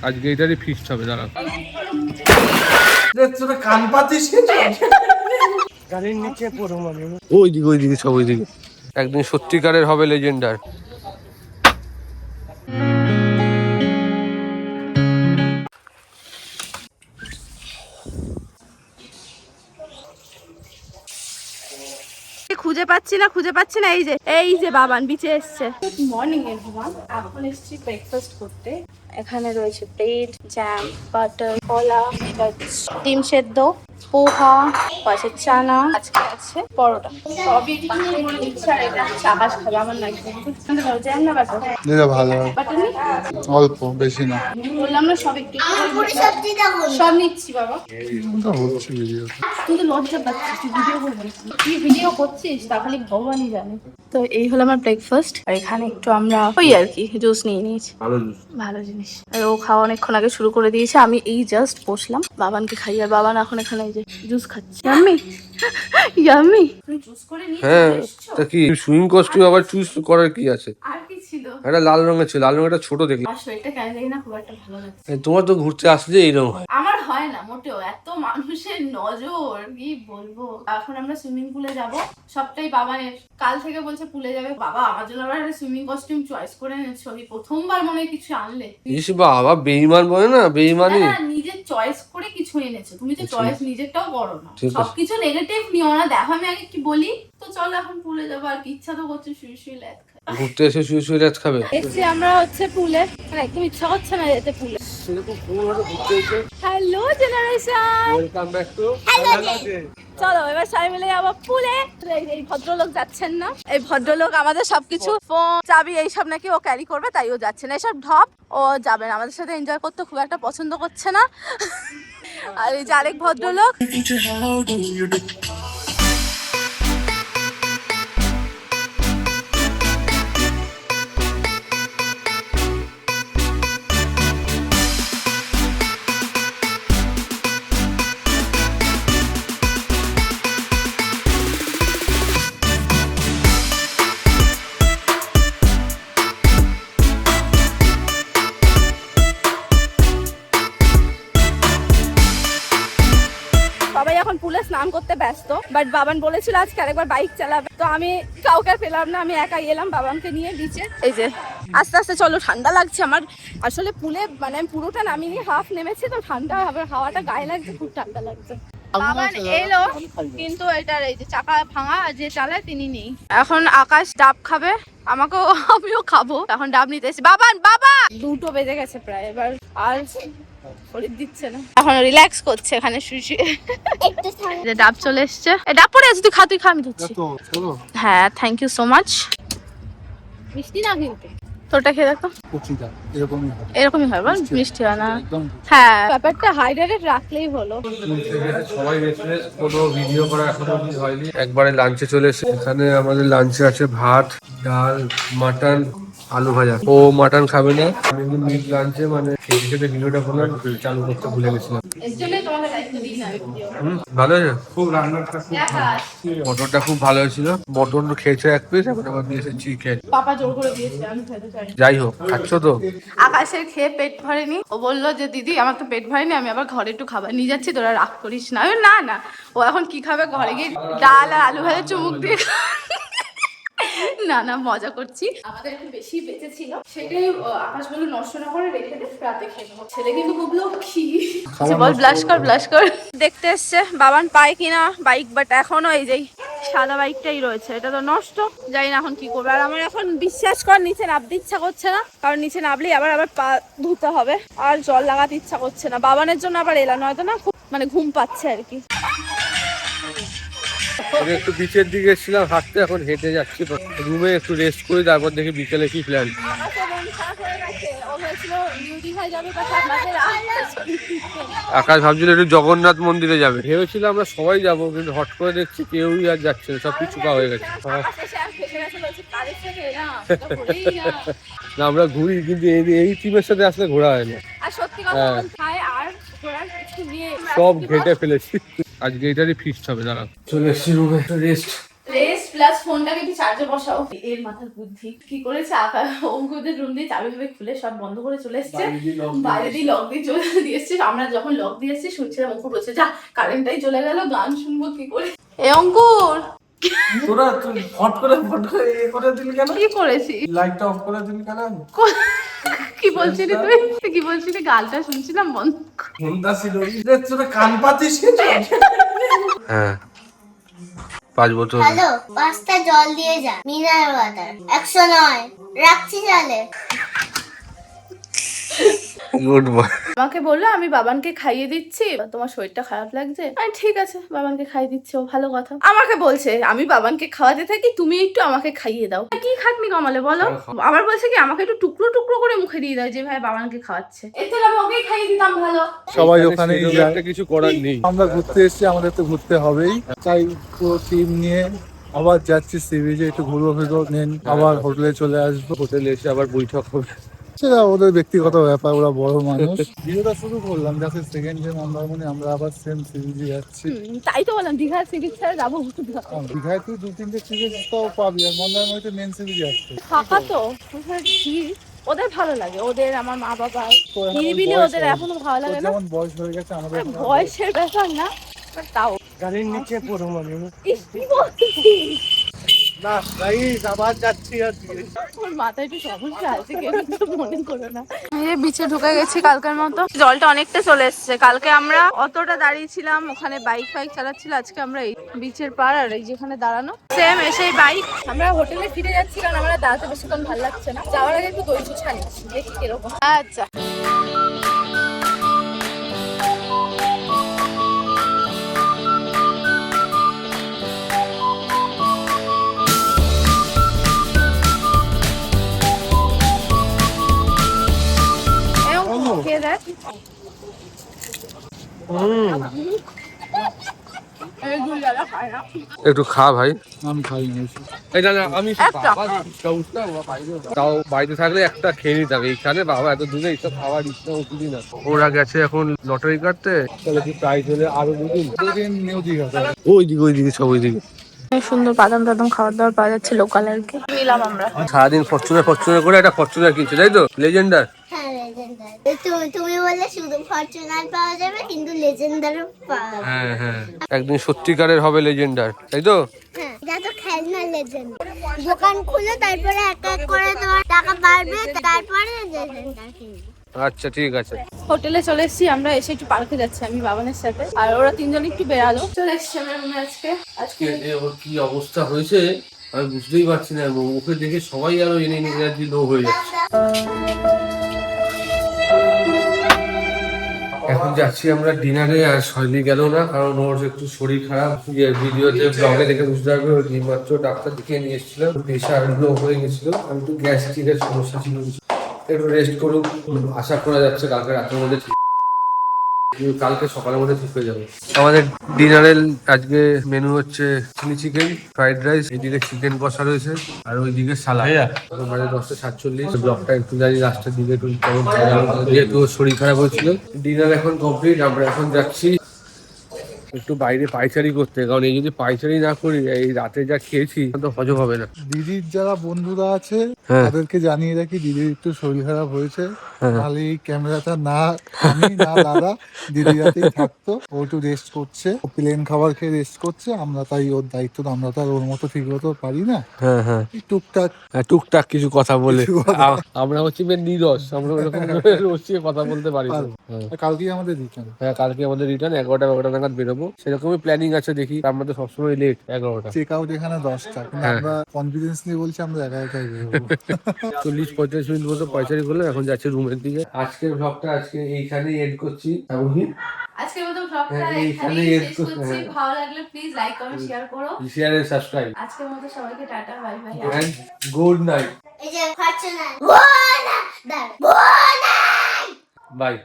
আজকে এটারই ফিস্ট হবে। দাঁড়া কান পাতিস গাড়ির নিচে পড়ো মানে ওইদিকে সব ওইদিকে একদিন সত্যিকারের হবে লেজেন্ডার। খুঁজে পাচ্ছি না এই যে বাবান বিচে এসছে। গুড মর্নিং এভরিওয়ান, এখন এসেছি ব্রেকফাস্ট করতে। এখানে রয়েছে ব্রেড, জ্যাম, বাটার, কলা, ডিম সেদ্ধ, পোহা, পাশে চানা, আজকে আছে পরোটা। সবই ইচ্ছা, এটা চাবাস খাবে আমার লাগবে জ্যাম না বাটার? এটা ভালো বাটার নেই, অল্প বেশি না বললাম না সব একটু সব নিচ্ছি বাবা। হচ্ছে ভিডিও তুই তো লজ্জা পাচ্ছিস, তুই ভিডিও করবি, তুই ভিডিও করছিস তাহলে ভগবানই জানে। তো এই হলো আমার ব্রেকফাস্ট। আর এখানে একটু আমরা ওই আর কি জুস নিয়ে নিয়েছি, ভালো জিনিস। আর ও খাওয়া অনেকক্ষণ আগে শুরু করে দিয়েছে, আমি এই জাস্ট বসলাম বাবানকে খাই। আর বাবান এখন এখানে এই যে জুস খাচ্ছে। Yummy yummy. তুমি জুস করে নিয়ে হ্যাঁ, চলে এসেছো? তা কি সুইমিং কস্টিউম আবার চুজ করার কি আছে? আর কি ছিল? একটা লাল রঙের ছিল, লাল রঙের ছোট দেখলাম। আর শরীরটা কেন জানি না খুব একটা ভালো লাগছে। তোমার তো ঘুরতে আসলে এইরকম হয়। আমার হয় না মোটেও, এত মানুষের নজর কি বলবো। এখন আমরা সুইমিং পুলে যাব, সবটাই বাবানের। কাল থেকে বলছে পুলে যাবে। বাবা আমার জন্য আবার একটা সুইমিং কস্টিউম চয়েস করে এনেছো, এই প্রথমবার মনে হয় কিছু আনলে। ইস বাবা, বেঈমান বলে না, বেঈমানি। না, নিজের চয়েস করে কিছু এনেছো, তুমি তো চয়েস নিজেরটাও করো না। ঠিক আছে। সবকিছু নেগেটিভ নিও না, দেখো আমি আগে কি বলি। তো চলো এখন পুলে যাবো, আর কি ইচ্ছা তো করছে শুয়ে শুয়ে ল্যাদ খাই। ঘুরতে এসে শুয়ে শুয়ে রাত খাবে? এসছি আমরা হচ্ছে পুলে, একদম ইচ্ছা করছে না যেতে পুলে। Hello generation, welcome back to. চলো এবার সবাই মিলে যাবো পুলে। এই ভদ্রলোক যাচ্ছেন না, এই ভদ্রলোক আমাদের সবকিছু ফোন চাবি এইসব নাকি ও ক্যারি করবে, তাই ও যাচ্ছে না। এসব ঢপ, ও যাবে না আমাদের সাথে, এনজয় করতে খুব একটা পছন্দ করছে না। আর এই যে আরেক ভদ্রলোক, সবাই এখন পুলে স্নান করতে ব্যস্ত। বাট বাবান বলেছিল আজকে আরেকবার বাইক চালাবে, তো আমি কাউকে পেলাম না, আমি একাই এলাম বাবানকে নিয়ে বিচে। এই যে আস্তে আস্তে চলো, ঠান্ডা লাগছে আমার। আসলে পুলে মানে আমি পুরোটা নামিনি, হাফ নেমেছি তো ঠান্ডা হবে, হাওয়াটা গায়ে লাগছে, খুব ঠান্ডা লাগছে। বাবান এলো কিন্তু এটার এই যে চাকা ভাঙা, যে চালায় তিনি নেই। এখন আকাশ ডাব খাবে, আমাকেও আমিও খাবো। এখন ডাব নিতে এসেছি। বাবান বাবা, 2টো বেজে গেছে প্রায়, এবার আর শরীর দিচ্ছে না, এখন রিল্যাক্স করছে এখানে শুয়ে শুয়ে। ডাব চলে এসছে, ডাব পড়ে আছে, তুই খা আমি দিচ্ছি। হ্যাঁ, থ্যাংক ইউ সো মাচ। মিষ্টি না কিন্তু তোরটা খেয়ে দেখো, এরকমই হয় বল, মিষ্টি হয় না। হ্যাঁ, ব্যাপারটা হাইড্রেটেড রাখলেই হলো। সবাই কোনো ভিডিও করা এখনো হয়নি, একবারে লাঞ্চে চলে এসে। এখানে আমাদের লাঞ্চে আছে ভাত, ডাল, মাটন, আলু ভাজা। ও মাটন খাবে না, আমি মিট লাঞ্চে মানে খেতে ভিডিওটা করলাম, চালু করতে ভুলে গেছিলাম। ভালো হয়েছে খুব, রান্নাটা খুব মটনটা খুব ভালো হয়েছিল। মটন খেয়েছে এক পিস, এখন আবার দিয়েছে চিকেন। পাপা জোর করে দিয়েছে, আমি খেতে চাই। যাই হোক, খাচ্ছ তো? আকাশের খেয়ে পেট ভরেনি, ও বললো যে দিদি আমার তো পেট ভরেনি, আমি আবার ঘরে একটু খাবার নিয়ে যাচ্ছি, তোরা রাগ করিস না। না না, ও এখন কি খাবে, ঘরে গিয়ে ডাল আর আলু ভাজা চুমুক দিয়ে। না না, মজা করছি। আমাদের একটু বেশি বেঁচে ছিল, সেটাই আকাশ বলে নষ্ট না করে রেখে দে, রাতে খেয়ে নেবো। ছেলে কিন্তু খুব লক্ষ্মী। বল ব্লাশ কর। দেখতে এসছে বাবান পায় কিনা বাইক, বাট এখনো এই যে সাদা বাইকটাই রয়েছে, এটা তো নষ্ট, জানি না এখন কি করবে। আর আমার এখন বিশ্বাস কর নিচে নামতে ইচ্ছা করছে না, কারণ নিচে নামলেই আবার পা ধুতে হবে, আর জল লাগাতে ইচ্ছা করছে না। বাবানের জন্য আবার এলাম, নয়তো না খুব মানে ঘুম পাচ্ছে আর কি। আমি একটু বিচের দিকে এসেছিলাম হাঁটতে, এখন হেঁটে যাচ্ছি রুমে, একটু রেস্ট করি, তারপর দেখি বিকেলে কি প্ল্যান। আকাশ ভাবছিল একটু জগন্নাথ মন্দিরে যাবে, ভেবেছিল আমরা সবাই যাবো, কিন্তু হট করে দেখছি কেউই আর যাচ্ছে না, সব কিছু হয়ে গেছে। না, আমরা ঘুরি, কিন্তু এই টিমের সাথে আসলে ঘোরা হয় না। সব ঘেটে ফেলেছি, আজকে এটারই ফিস্ট হবে। দাঁড়া, চলে এসছি রুমে, রেস্ট প্লাস ফোনটাকে একটু চার্জে বসাও। এর মাথার বুদ্ধি কি করেছে, অঙ্কুদের রুম দিয়ে চাবি ভাবে খুলে সব বন্ধ করে চলে এসছে, বাইরে দিয়ে লক দিয়ে চলে দিয়েছে। আমরা যখন লক দিয়েছি শুনছিলাম, অঙ্কুর বলছে যা কারেন্টটাই চলে গেল, গান শুনবো কি করে। এ অঙ্কুর তোরা তুই ফট করে এ করে দিলি কেন? কি করেছি? লাইটটা অফ করে দিলি কেন? কি বলছিলি তুই? কি বলছিলি? গালটা শুনছিলাম বন্ধ। ফোনটা ছিল তোরা কান পাতিস। হ্যাঁ 5 বোতল। হ্যালো, 5টা জল দিয়ে যা, মিনারেল ওয়াটার। 109 রাখছি তাহলে। Good boy. আমাকে বললো আমি বাবানকে খাইয়ে দিচ্ছি, তোমার শরীরটা খারাপ লাগছে। আমি ঠিক আছে, বাবানকে খাইয়ে দিচ্ছি, ও ভালো কথা। আমাকে বলছে আমি বাবানকে খাওয়াতে থাকি, তুমি একটু আমাকে খাইয়ে দাও। কি খাটনি কমালে বলো? আবার বলছে কি আমাকে একটু টুকরো টুকরো করে মুখে দিয়ে দাও, যে ভাই বাবানকে খাওয়াচ্ছে। এর থেকে আমি ওকেই খাইয়ে দিতাম ভালো। সবাই ওখানেই যায়, কিছু করার নেই। আমরা ঘুরতে এসেছি, আমাদের তো ঘুরতে হবেই, তাই পুরো টিম নিয়ে আবার যাচ্ছি সি বিচে, একটু ঘুরবো ফিরবো, নেন আবার হোটেলে চলে আসবো। হোটেলে এসে আবার বৈঠক হবে। সেটা ওদের ব্যক্তিগত ব্যাপার, ওরা বড় মানুষ। ভিডিওটা শুরু করলাম যাতে সেকেন্ড ডে মন্দারমণি আমরা আবার সেম সি বিচে যাচ্ছি। তাই তো বললাম দীঘা সি বিচ ছাড়া যাবো। দীঘায় তুই 2-3টে সি বিচ তো পাবি, আর মন্দারমণিতে মেন সি বিচে আসছে। ফাঁকা তো ওদের ভালো লাগে, ওদের আমার মা বাবা নিরিবিলি, ওদের এখনো ভালো লাগে না। যেমন বয়স হয়ে গেছে আমাদের, বয়সের ব্যাপার না, তাও গাড়ির নিচে পড়ো মানে ইস, কি বলছিস? না গাইস, আবার যাচ্ছি আজকে। ওর মাথায় একটু সমস্যা আছে, কেউ কিছু মনে করো না। এই বিচে ঢুকে গেছি কালকের মতো। জলটা অনেকটা চলে এসেছে। কালকে আমরা অতটা দাঁড়িয়ে ছিলাম, ওখানে বাইক ফাইক চালাচ্ছিল। আজকে আমরা এই বিচের পার আর এই যেখানে দাঁড়ানো সেম এসেই বাইক। আমরা হোটেলে ফিরে যাচ্ছি, কারণ আমরা দাঁড়াতে বেশিক্ষণ ভালো লাগছে না। যাওয়ার আগে একটু দই চুচা নিচ্ছি, দেখি কিরকম। আচ্ছা খেয়ে দেখ। একটু খা ভাই। আমি খাই না। এই না আমি একটা। তাও বাড়িতে থাকলে একটা খেয়ে নিতাম, এইখানে বাবা এত দূরে এইসব খাওয়ার ইচ্ছা হচ্ছিল না। ওরা গেছে এখন লটারি কাটতে, তাহলে কি প্রাইজ হলে আরো দুদিন নিউ দীঘা ওইদিকে সব ওইদিকে। সুন্দর বাদাম টাদাম খাবার দাবার পাওয়া যাচ্ছে লোকাল আর কি। নিলাম আমরা। সারাদিন ফরচুনার করে একটা ফরচুনার কিনছে, তাই তো? লেজেন্ডার। হ্যাঁ লেজেন্ডার। তুমি বললে শুধু ফরচুনার পাওয়া যাবে, কিন্তু লেজেন্ডারও পাওয়া যাবে। হ্যাঁ একদিন সত্যিকারের হবে লেজেন্ডার, তাই তো? হ্যাঁ, এটা তো খেলনা লেজেন্ডার। দোকান খুলে তারপরে এক এক করে তোমার টাকা বাড়বে, তারপরে লেজেন্ডার কিনবে। আচ্ছা ঠিক আছে। হোটেলে চলে এসেছি আমরা, এসে একটু পার্কে যাচ্ছি আমি বাবানের সাথে, আর ওরা তিনজন একটু বেরালো। চলে এসেছি আমরা রুমে আজকে। ওর কি অবস্থা হয়েছে আমি বুঝতেই পারছি না, ওকে দেখে সবাই আরো এনার্জি লো হয়ে যাচ্ছে। এখন যাচ্ছি আমরা ডিনারে, আর শৈলী গেল না, কারণ ওর একটু শরীর খারাপ। ভিডিওতে ব্লগে দেখে বুঝতে পারবে, ওর মাত্র ডাক্তার দেখিয়ে নিয়ে এসেছিল, প্রেশার লো হয়ে গেছিল, আমি একটু গ্যাস্ট্রিকের সমস্যা ছিল, একটু রেস্ট করুক। আশা করা যাচ্ছে কালকে রাতের মধ্যে কালকে সকালের মধ্যে ঠিক হয়ে যাবে। আমাদের ডিনারের আজকে মেনু হচ্ছে চিলি চিকেন, ফ্রাইড রাইস, এদিকে চিকেন কষা রয়েছে, আর ওইদিকে সালাদ। মানে 10:47। ব্লগটা একটু জানি লাস্টের দিকে একটু কেমন, যেহেতু শরীর খারাপ হয়েছিল। ডিনার এখন কমপ্লিট, আমরা এখন যাচ্ছি একটু বাইরে পাইচারি করতে, কারণ এই যদি পাইচারি না করি এই রাতে যা খেয়েছি তো হজম হবে না। দিদির যারা বন্ধুরা আছে হ্যাঁ। তাদেরকে জানিয়ে রাখি, দিদির একটু শরীর খারাপ হয়েছে, তাহলে এই ক্যামেরাটা না আমি না দাদা দিদি রাতেই থাকতো। ও একটু রেস্ট করছে, ও প্লেন খাবার খেয়ে রেস্ট করছে, আমরা তাই ওর দায়িত্ব, আমরা তো আর ওর মতো ঠিক মতো পারি না। হ্যাঁ এই টুকটাক টুকটাক কিছু কথা বলে কিছু কথা। আমরা হচ্ছে নিরস, আমরা ওরকম রসিয়ে কথা বলতে পারি না। কালকেই আমাদের রিটার্ন। হ্যাঁ কালকে আমাদের রিটার্ন 11টা নাগাদ বেরোবো, সেরকমই প্ল্যানিং আছে, দেখি। আমরা তো সবসময় লেট 11টা। চেক আউট এখানে 10টা, কিন্তু হ্যাঁ। আমরা কনফিডেন্স নিয়ে বলছি আমরা 11টায় বেরোবো। 40-45 মিনিট মতো পয়সারি করলে এখন যাচ্ছে রুমের দিকে। আজকের ভ্লগটা আজকে এইখানেই এড করছি। আজকের মতো ব্লগটা হ্যাঁ, এখানেই এইখানেই শেষ করছি। হ্যাঁ। ভালো লাগলে প্লিজ লাইক কমেন্ট শেয়ার করো। Share and subscribe. আজকের মতো সবাইকে tata bye bye. And good night. এই যে ফরচুনার বোনা, বাই।